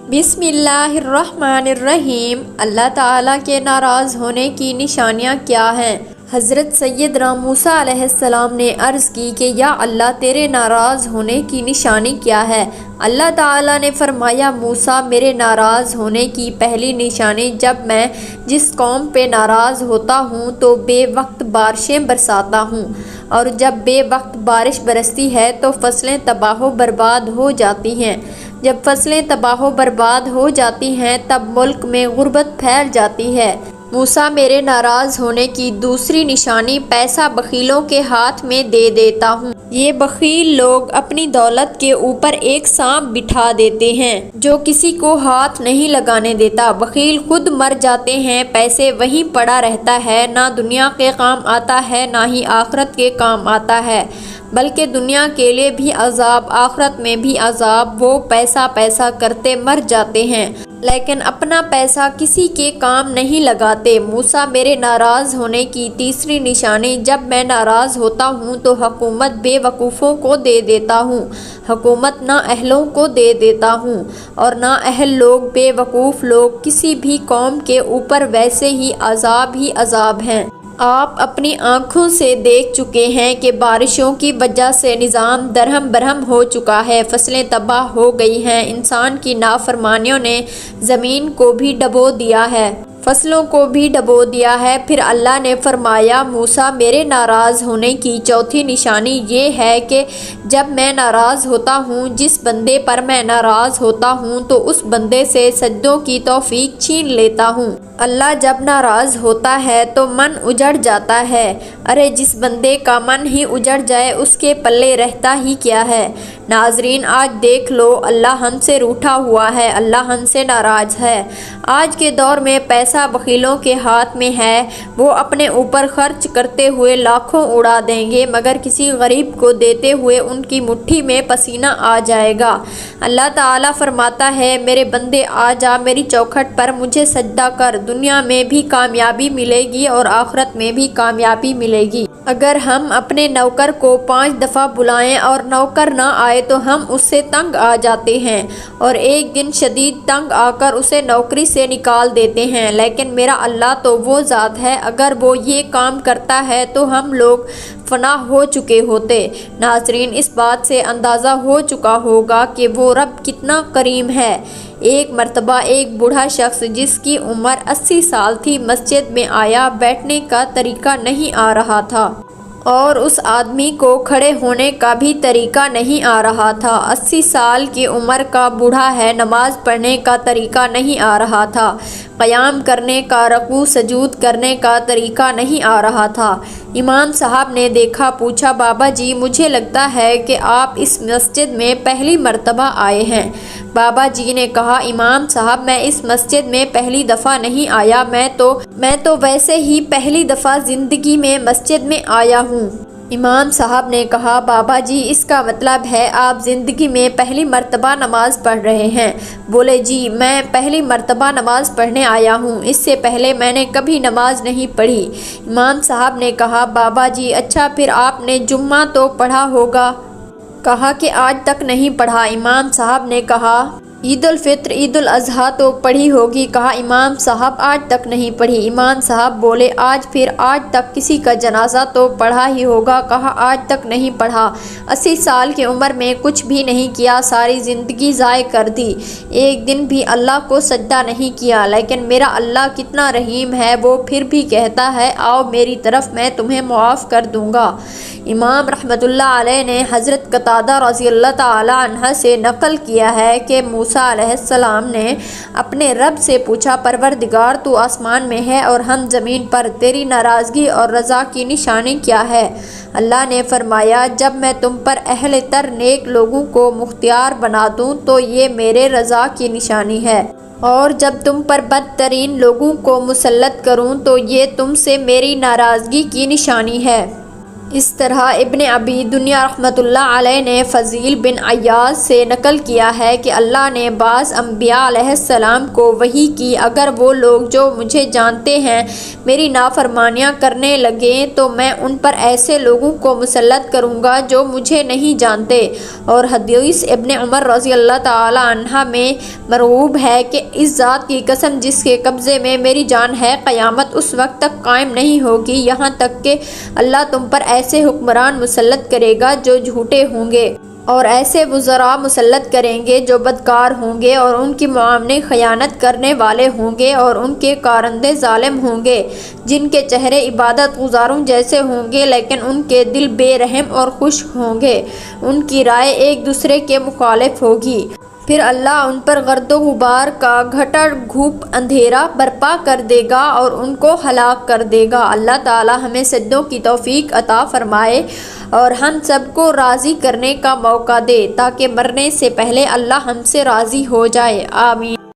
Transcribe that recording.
बिस्मिल्लाहिर्रहमानिर्रहीम। अल्लाह ताला के नाराज़ होने की निशानियाँ क्या हैं? हज़रत सैयदना मूसा अलैहिस्सलाम ने अर्ज़ की कि या अल्लाह तेरे नाराज़ होने की निशानी क्या है? अल्लाह ताला ने फरमाया, मूसा मेरे नाराज़ होने की पहली निशानी जब मैं जिस कौम पे नाराज़ होता हूँ तो बेवक्त बारिशें बरसाता हूँ, और जब बेवक्त बारिश बरसती है तो फसलें तबाह बर्बाद हो जाती हैं। जब फसलें तबाह बर्बाद हो जाती हैं तब मुल्क में गुर्बत फैल जाती है। मूसा मेरे नाराज़ होने की दूसरी निशानी पैसा बखीलों के हाथ में दे देता हूँ। ये बखील लोग अपनी दौलत के ऊपर एक सांप बिठा देते हैं जो किसी को हाथ नहीं लगाने देता। बखील खुद मर जाते हैं, पैसे वहीं पड़ा रहता है, ना दुनिया के काम आता है ना ही आखिरत के काम आता है, बल्कि दुनिया के लिए भी अजाब आखिरत में भी अजाब। वो पैसा पैसा करते मर जाते हैं लेकिन अपना पैसा किसी के काम नहीं लगाते। मूसा मेरे नाराज़ होने की तीसरी निशानी जब मैं नाराज़ होता हूँ तो हुकूमत बेवकूफ़ों को दे देता हूँ, हुकूमत ना अहलों को दे देता हूँ, और ना अहल लोग बेवकूफ़ लोग किसी भी कौम के ऊपर वैसे ही अजाब हैं। आप अपनी आँखों से देख चुके हैं कि बारिशों की वजह से निज़ाम दरहम बरहम हो चुका है, फसलें तबाह हो गई हैं, इंसान की नाफरमानियों ने ज़मीन को भी डबो दिया है, फसलों को भी डबो दिया है। फिर अल्लाह ने फरमाया, मूसा मेरे नाराज़ होने की चौथी निशानी ये है कि जब मैं नाराज़ होता हूँ, जिस बंदे पर मैं नाराज़ होता हूँ तो उस बंदे से सजदों की तौफीक छीन लेता हूँ। अल्लाह जब नाराज़ होता है तो मन उजड़ जाता है। अरे जिस बंदे का मन ही उजड़ जाए उसके पल्ले रहता ही क्या है। नाजरीन आज देख लो, अल्लाह हमसे रूठा हुआ है, अल्लाह हमसे नाराज़ है। आज के दौर में पैसा बखीलों के हाथ में है, वो अपने ऊपर खर्च करते हुए लाखों उड़ा देंगे मगर किसी गरीब को देते हुए उनकी मुट्ठी में पसीना आ जाएगा। अल्लाह ताला फरमाता है, मेरे बंदे आ जा मेरी चौखट पर मुझे सजदा कर, दुनिया में भी कामयाबी मिलेगी और आखिरत में भी कामयाबी मिलेगी। अगर हम अपने नौकर को 5 दफ़ा बुलाएं और नौकर ना आए तो हम उससे तंग आ जाते हैं और एक दिन शदीद तंग आकर उसे नौकरी से निकाल देते हैं। लेकिन मेरा अल्लाह तो वो ज़ात है, अगर वो ये काम करता है तो हम लोग फना हो चुके होते। नाज़रीन इस बात से अंदाज़ा हो चुका होगा कि वो रब कितना करीम है। एक मर्तबा एक बूढ़ा शख्स जिसकी उम्र 80 साल थी मस्जिद में आया, बैठने का तरीका नहीं आ रहा था और उस आदमी को खड़े होने का भी तरीका नहीं आ रहा था। 80 साल की उम्र का बूढ़ा है, नमाज पढ़ने का तरीका नहीं आ रहा था, क़याम करने का, रकू सजूद करने का तरीका नहीं आ रहा था। इमाम साहब ने देखा, पूछा, बाबा जी मुझे लगता है कि आप इस मस्जिद में पहली मर्तबा आए हैं। बाबा जी ने कहा, इमाम साहब मैं इस मस्जिद में पहली दफ़ा नहीं आया, मैं तो वैसे ही पहली दफ़ा ज़िंदगी में मस्जिद में आया हूँ। इमाम साहब ने कहा, बाबा जी इसका मतलब है आप ज़िंदगी में पहली मर्तबा नमाज़ पढ़ रहे हैं। बोले, जी मैं पहली मर्तबा नमाज़ पढ़ने आया हूँ, इससे पहले मैंने कभी नमाज नहीं पढ़ी। इमाम साहब ने कहा, बाबा जी अच्छा फिर आपने जुम्मा तो पढ़ा होगा। कहा कि आज तक नहीं पढ़ा। इमाम साहब ने कहा, ईद उल फित्र ईद उल अज़हा तो पढ़ी होगी। कहा इमाम साहब आज तक नहीं पढ़ी। इमाम साहब बोले, आज तक किसी का जनाजा तो पढ़ा ही होगा। कहा आज तक नहीं पढ़ा। 80 साल की उम्र में कुछ भी नहीं किया, सारी ज़िंदगी ज़ाय कर दी, एक दिन भी अल्लाह को सजदा नहीं किया। लेकिन मेरा अल्लाह कितना रहीम है, वो फिर भी कहता है आओ मेरी तरफ, मैं तुम्हें मुआफ़ कर दूँगा। इमाम रहमतुल्लाह अलैह ने हज़रत कतादा रज़ियल्लाहु ताला अन्हा से नकल किया है कि मूसा अलैहिस्सलाम ने अपने रब से पूछा, परवरदिगार तू आसमान में है और हम ज़मीन पर, तेरी नाराज़गी और रज़ा की निशानी क्या है? अल्लाह ने फरमाया, जब मैं तुम पर अहले तर नेक लोगों को मुख्तियार बना दूँ तो ये मेरे रज़ा की निशानी है, और जब तुम पर बदतरीन लोगों को मुसल्लत करूँ तो ये तुमसे मेरी नाराज़गी की निशानी है। اس طرح ابن ابی دنیا رحمۃ اللہ علیہ نے فضیل بن عیاض سے نقل کیا ہے کہ اللہ نے بعض انبیاء علیہ السلام کو وحی کی، اگر وہ لوگ جو مجھے جانتے ہیں میری نافرمانیاں کرنے لگیں تو میں ان پر ایسے لوگوں کو مسلط کروں گا جو مجھے نہیں جانتے۔ اور حدیث ابن عمر رضی اللہ تعالی عنہ میں مرغوب ہے کہ اس ذات کی قسم جس کے قبضے میں میری جان ہے، قیامت اس وقت تک قائم نہیں ہوگی یہاں تک کہ اللہ تم پر ایسے حکمران مسلط کرے گا جو جھوٹے ہوں گے، اور ایسے وزراء مسلط کریں گے جو بدکار ہوں گے، اور ان کی معاملے خیانت کرنے والے ہوں گے، اور ان کے کارندے ظالم ہوں گے، جن کے چہرے عبادت گزاروں جیسے ہوں گے لیکن ان کے دل بے رحم اور خشک ہوں گے، ان کی رائے ایک دوسرے کے مخالف ہوگی۔ پھر اللہ ان پر گرد و غبار کا گھٹا گھوپ اندھیرا برپا کر دے گا اور ان کو ہلاک کر دے گا۔ اللہ تعالی ہمیں سجدوں کی توفیق عطا فرمائے اور ہم سب کو راضی کرنے کا موقع دے تاکہ مرنے سے پہلے اللہ ہم سے راضی ہو جائے، آمین۔